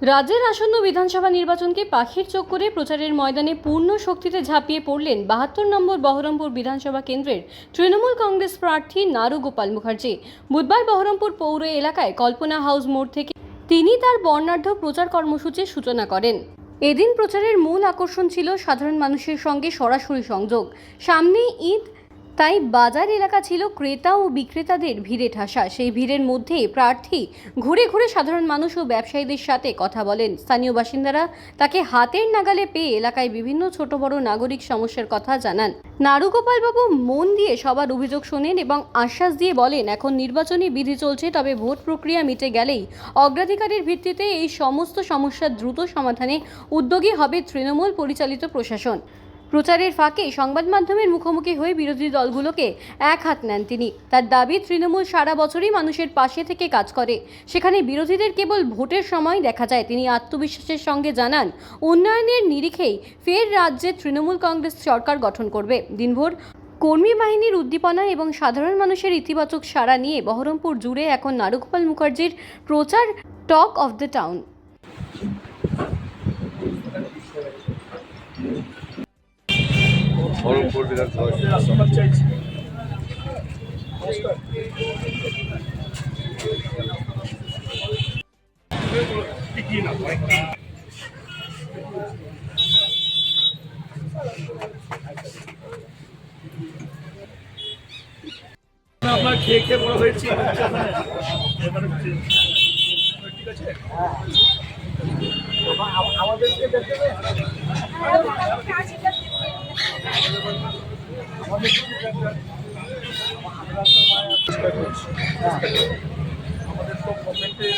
রাজ্যের আসন্ন বিধানসভা নির্বাচনকে পাখির চোখ করে প্রচারের ময়দানে পূর্ণ শক্তিতে ঝাঁপিয়ে পড়লেন ৭২ নম্বর বহরমপুর বিধানসভা কেন্দ্রের তৃণমূল কংগ্রেস প্রার্থী নারুগোপাল মুখার্জি। বুধবার বহরমপুর পৌর এলাকায় কল্পনা হাউস মোড় থেকে তিনি তার বর্ণাঢ্য প্রচার কর্মসূচির সূচনা করেন। এদিন প্রচারের মূল আকর্ষণ ছিল সাধারণ মানুষের সঙ্গে সরাসরি সংযোগ। সামনেই ঈদ, তাই বাজার এলাকা ছিল ক্রেতা ও বিক্রেতাদের ভিড়ে ঠাসা। সেই ভিড়ের মধ্যেই প্রার্থী ঘুরে ঘুরে সাধারণ মানুষ ও ব্যবসায়ীদের সাথে কথা বলেন। স্থানীয় বাসিন্দারা তাকে হাতের নাগালে পেয়ে এলাকায় বিভিন্ন ছোট বড় নাগরিক সমস্যার কথা জানান। নারুগোপাল বাবু মন দিয়ে সবার অভিযোগ শোনেন এবং আশ্বাস দিয়ে বলেন, এখন নির্বাচনী বিধি চলছে, তবে ভোট প্রক্রিয়া মিটে গেলেই অগ্রাধিকারের ভিত্তিতে এই সমস্ত সমস্যার দ্রুত সমাধানে উদ্যোগী হবে তৃণমূল পরিচালিত প্রশাসন। প্রচারের ফাঁকে সংবাদ মাধ্যমের মুখোমুখি হয়ে বিরোধী দলগুলোকে এক হাত নেন তিনি। তার দাবি, তৃণমূল সারা বছরই মানুষের পাশে থেকে কাজ করে, সেখানে বিরোধীদের কেবল ভোটের সময় দেখা যায়। তিনি আত্মবিশ্বাসের সঙ্গে জানান, উন্নয়নের নিরিখেই ফের রাজ্যে তৃণমূল কংগ্রেস সরকার গঠন করবে। দিনভর কর্মী বাহিনীর উদ্দীপনা এবং সাধারণ মানুষের ইতিবাচক সাড়া নিয়ে বহরমপুর জুড়ে এখন নারুগোপাল মুখার্জির প্রচার talk of the town. Baharampur বিধানসভা আপনার খেয়ে খেয়ে বড় হয়েছি। ঠিক আছে, আমাদেরকে দেখতে হবে। আমাদের তো গভর্নমেন্টের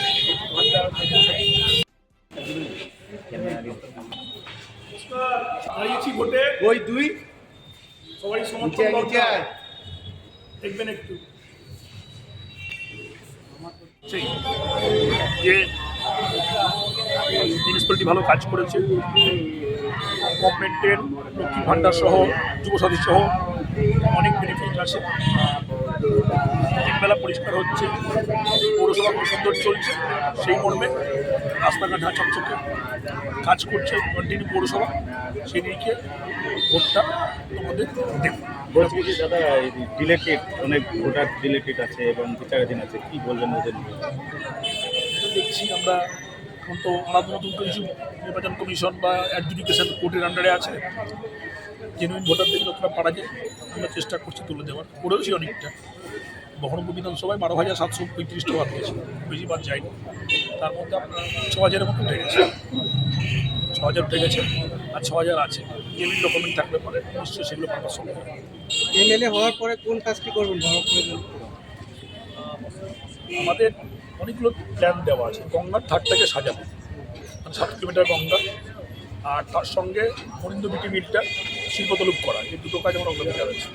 দাঁড়িয়েছি ভোটে, ওই দুই সবাই সমর্থন দরকার। দেখবেন একটু যে মিউনিসিপ্যালিটি ভালো কাজ করেছে, গভর্নমেন্টের লক্ষ্মী ভাণ্ডার সহ যুবসাথী সহ অনেক বেনিফিট আছে। তিনবেলা পরিষ্কার হচ্ছে, পৌরসভা খুব সুন্দর চলছে, সেই মর্মে রাস্তাঘাট চকচকে কাজ করছে কন্টিনিউ পৌরসভা। সেই দিকে ভোটটা তোমাদের দেখুন। বলছি দাদা, ডিলেটেড অনেক ভোটার ডিলেটেড আছে এবং বিচারাধীন আছে, কি বলবেন ওদের? দেখছি আমরা এখন তো আমাদের নতুন কিছু নির্বাচন কমিশন বা অ্যাডজুডিকেশন কোর্টের আন্ডারে আছে। জেনুইন ভোটারদের যতটা পারা যায় আমরা চেষ্টা করছি তুলে দেওয়ার, করেওছি অনেকটা। বহরমপুর বিধানসভায় 12,735টা বাদ গেছে, বেশি বাদ যায়নি। তার মধ্যে আপনার 6,000-এর মতো উঠে গেছে, 6,000 উঠে গেছে, আর 6,000 আছে। জেনুইন ডকুমেন্ট থাকলে পরে নিশ্চয়ই সেগুলো পাওয়া সম্ভব। এমএলএ হওয়ার পরে কোন কাজটি করবেন বহরমপুরে? আমাদের অনেকগুলো প্ল্যান দেওয়া আছে। গঙ্গার ধারটাকে সাজানো, 7 কিলোমিটার গঙ্গা, আর তার সঙ্গে মরিন্দ বিটি মিলটা শিল্পতলুপ করা, এই দুটো কাজ আমার অগ্রাধিকার আছে।